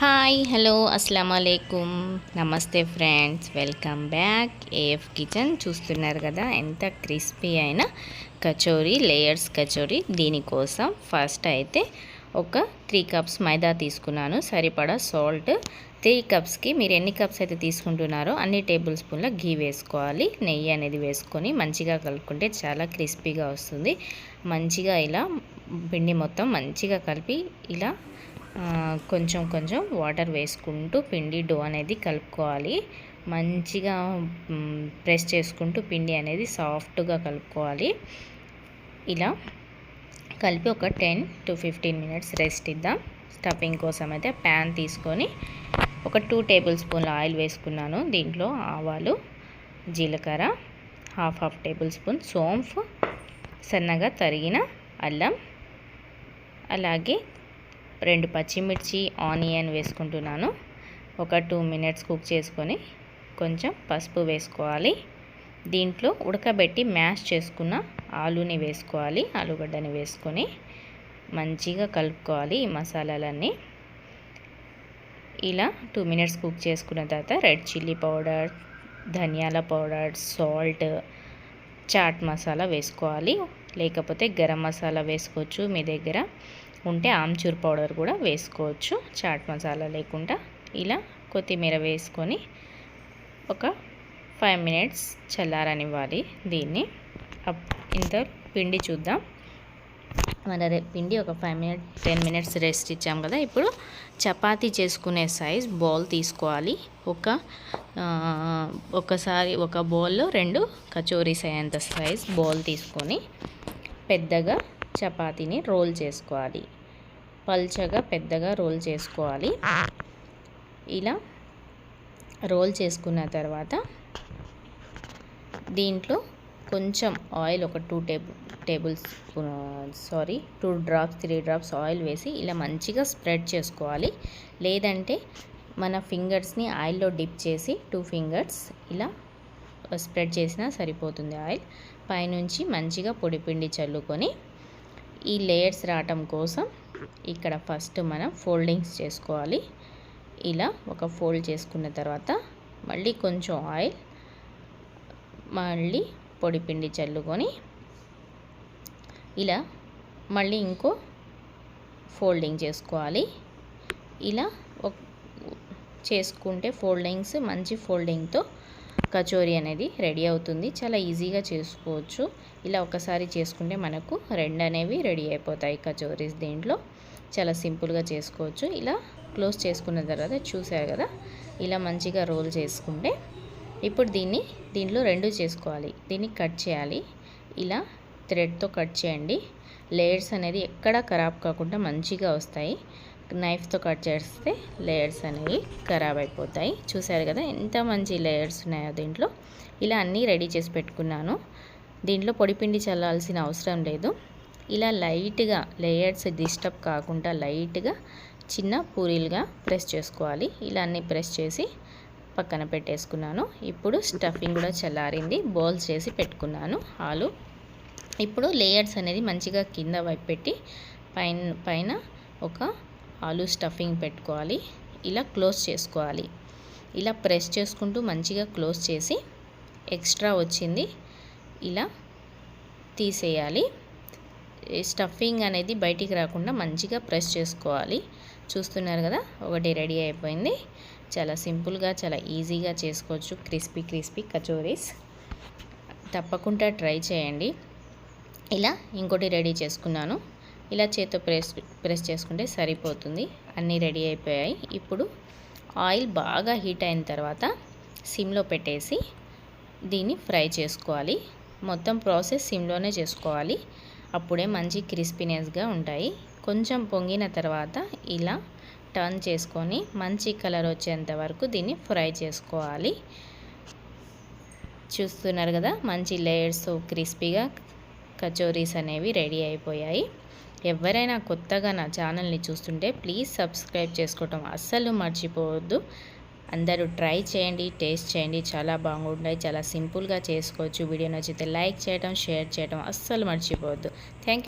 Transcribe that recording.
Hi hello అస్సలం అయికుం నమస్తే friends, welcome back AF kitchen. చూస్తున్నారు కదా ఎంత క్రిస్పీ అయిన కచోరీ, లేయర్స్ కచోరీ. దీనికోసం ఫస్ట్ అయితే ఒక 3 కప్స్ మైదా తీసుకున్నాను, సరిపడా సాల్ట్. 3 కప్స్కి మీరు ఎన్ని కప్స్ అయితే తీసుకుంటున్నారో అన్ని టేబుల్ స్పూన్ల ఘీ వేసుకోవాలి. నెయ్యి అనేది వేసుకొని మంచిగా కలుపుకుంటే చాలా క్రిస్పీగా వస్తుంది. మంచిగా ఇలా పిండి మొత్తం మంచిగా కలిపి ఇలా కొంచెం కొంచెం వాటర్ వేసుకుంటూ పిండి డో అనేది కలుపుకోవాలి. మంచిగా ప్రెస్ చేసుకుంటూ పిండి అనేది సాఫ్ట్గా కలుపుకోవాలి. ఇలా కలిపి ఒక 10 to 15 మినిట్స్ రెస్ట్ ఇద్దాం. స్టఫింగ్ కోసం అయితే ప్యాన్ తీసుకొని ఒక 2 టేబుల్ స్పూన్ల ఆయిల్ వేసుకున్నాను. దీంట్లో ఆవాలు, జీలకర్ర, హాఫ్ టేబుల్ స్పూన్ సోంఫ్, సన్నగా తరిగిన అల్లం, అలాగే 2 పచ్చిమిర్చి, ఆనియన్ వేసుకుంటున్నాను. ఒక 2 మినిట్స్ కుక్ చేసుకొని కొంచెం పసుపు వేసుకోవాలి. దీంట్లో ఉడకబెట్టి మ్యాష్ చేసుకున్న ఆలూని వేసుకోవాలి. ఆలుగడ్డని వేసుకొని మంచిగా కలుపుకోవాలి ఈ మసాలాలన్నీ. ఇలా 2 మినిట్స్ కుక్ చేసుకున్న తర్వాత రెడ్ చిల్లీ పౌడర్, ధనియాల పౌడర్, సాల్ట్, చాట్ మసాలా వేసుకోవాలి. లేకపోతే గరం మసాలా వేసుకోవచ్చు, మీ దగ్గర ఉంటే ఆమ్చూర్ పౌడర్ కూడా వేసుకోవచ్చు, చాట్ మసాలా లేకుండా. ఇలా కొత్తిమీర వేసుకొని ఒక 5 మినిట్స్ చల్లారనివ్వాలి దీన్ని. ఇంత పిండి చూద్దాం. మన పిండి ఒక 10 మినిట్స్ రెస్ట్ ఇచ్చాం కదా. ఇప్పుడు చపాతీ చేసుకునే సైజ్ బౌల్ తీసుకోవాలి. ఒకసారి ఒక బౌల్లో 2 కచోరీస్ అయ్యేంత సైజ్ బౌల్ తీసుకొని పెద్దగా చపాతీని రోల్ చేసుకోవాలి. పల్చగా పెద్దగా రోల్ చేసుకోవాలి. ఇలా రోల్ చేసుకున్న తర్వాత దీంట్లో కొంచెం ఆయిల్, ఒక 2 డ్రాప్స్ 3 డ్రాప్స్ ఆయిల్ వేసి ఇలా మంచిగా స్ప్రెడ్ చేసుకోవాలి. లేదంటే మన ఫింగర్స్ని ఆయిల్లో డిప్ చేసి 2 ఫింగర్స్ ఇలా స్ప్రెడ్ చేసినా సరిపోతుంది ఆయిల్. పైనుంచి మంచిగా పొడిపిండి చల్లుకొని ఈ లేయర్స్ రావటం కోసం ఇక్కడ ఫస్ట్ మనం ఫోల్డింగ్స్ చేసుకోవాలి. ఇలా ఒక ఫోల్డ్ చేసుకున్న తర్వాత మళ్ళీ కొంచెం ఆయిల్, మళ్ళీ పొడిపిండి చల్లుకొని ఇలా మళ్ళీ ఇంకో ఫోల్డింగ్ చేసుకోవాలి. ఇలా చేసుకుంటే ఫోల్డింగ్స్, మంచి ఫోల్డింగ్తో కచోరీ అనేది రెడీ అవుతుంది. చాలా ఈజీగా చేసుకోవచ్చు. ఇలా ఒకసారి చేసుకుంటే మనకు 2 అనేవి రెడీ అయిపోతాయి కచోరీస్. దీంట్లో చాలా సింపుల్గా చేసుకోవచ్చు. ఇలా క్లోజ్ చేసుకున్న తర్వాత చూసారు కదా, ఇలా మంచిగా రోల్ చేసుకుంటే ఇప్పుడు దీంట్లో 2 చేసుకోవాలి. దీన్ని కట్ చేయాలి. ఇలా థ్రెడ్తో కట్ చేయండి. లేయర్స్ అనేది ఎక్కడా ఖరాబ్ కాకుండా మంచిగా వస్తాయి. నైఫ్తో కట్ చేస్తే లేయర్స్ అనేవి ఖరాబ్ అయిపోతాయి. చూసారు కదా ఎంత మంచి లేయర్స్ ఉన్నాయో దీంట్లో. ఇలా అన్నీ రెడీ చేసి పెట్టుకున్నాను. దీంట్లో పొడిపిండి చల్లాల్సిన అవసరం లేదు. ఇలా లైట్గా లేయర్స్ డిస్టర్బ్ కాకుండా లైట్గా చిన్న పూరీలుగా ప్రెస్ చేసుకోవాలి. ఇలా అన్నీ ప్రెస్ చేసి పక్కన పెట్టేసుకున్నాను. ఇప్పుడు స్టఫింగ్ కూడా చల్లారింది, బౌల్స్ చేసి పెట్టుకున్నాను ఆలు. ఇప్పుడు లేయర్స్ అనేది మంచిగా కింద వైపు పెట్టి పైన ఒక ఆలు స్టఫింగ్ పెట్టుకోవాలి. ఇలా క్లోజ్ చేసుకోవాలి. ఇలా ప్రెస్ చేసుకుంటూ మంచిగా క్లోజ్ చేసి ఎక్స్ట్రా వచ్చింది ఇలా తీసేయాలి. స్టఫింగ్ అనేది బయటికి రాకుండా మంచిగా ప్రెస్ చేసుకోవాలి. చూస్తున్నారు కదా, ఒకటి రెడీ అయిపోయింది. చాలా సింపుల్గా, చాలా ఈజీగా చేసుకోవచ్చు క్రిస్పీ కచోరీస్. తప్పకుండా ట్రై చేయండి. ఇలా ఇంకోటి రెడీ చేసుకున్నాను. ఇలా చేత్తో ప్రెస్ చేసుకుంటే సరిపోతుంది. అన్నీ రెడీ అయిపోయాయి. ఇప్పుడు ఆయిల్ బాగా హీట్ అయిన తర్వాత సిమ్లో పెట్టేసి దీన్ని ఫ్రై చేసుకోవాలి. మొత్తం ప్రాసెస్ సిమ్లోనే చేసుకోవాలి. అప్పుడే మంచి క్రిస్పీనెస్గా ఉంటాయి. కొంచెం పొంగిన తర్వాత ఇలా టర్న్ చేసుకొని మంచి కలర్ వచ్చేంత వరకు దీన్ని ఫ్రై చేసుకోవాలి. చూస్తున్నారు కదా, మంచి లేయర్స్ క్రిస్పీగా కచోరీస్ అనేవి రెడీ అయిపోయాయి. ఎవరైనా కొత్తగా నా ఛానల్ని చూస్తుంటే ప్లీజ్ సబ్స్క్రైబ్ చేసుకోవటం అస్సలు మర్చిపోవద్దు. అందరూ ట్రై చేయండి, టేస్ట్ చేయండి. చాలా బాగుంటాయి. చాలా సింపుల్గా చేసుకోవచ్చు. వీడియో నచ్చితే లైక్ చేయడం, షేర్ చేయడం అస్సలు మర్చిపోవద్దు. Thank you.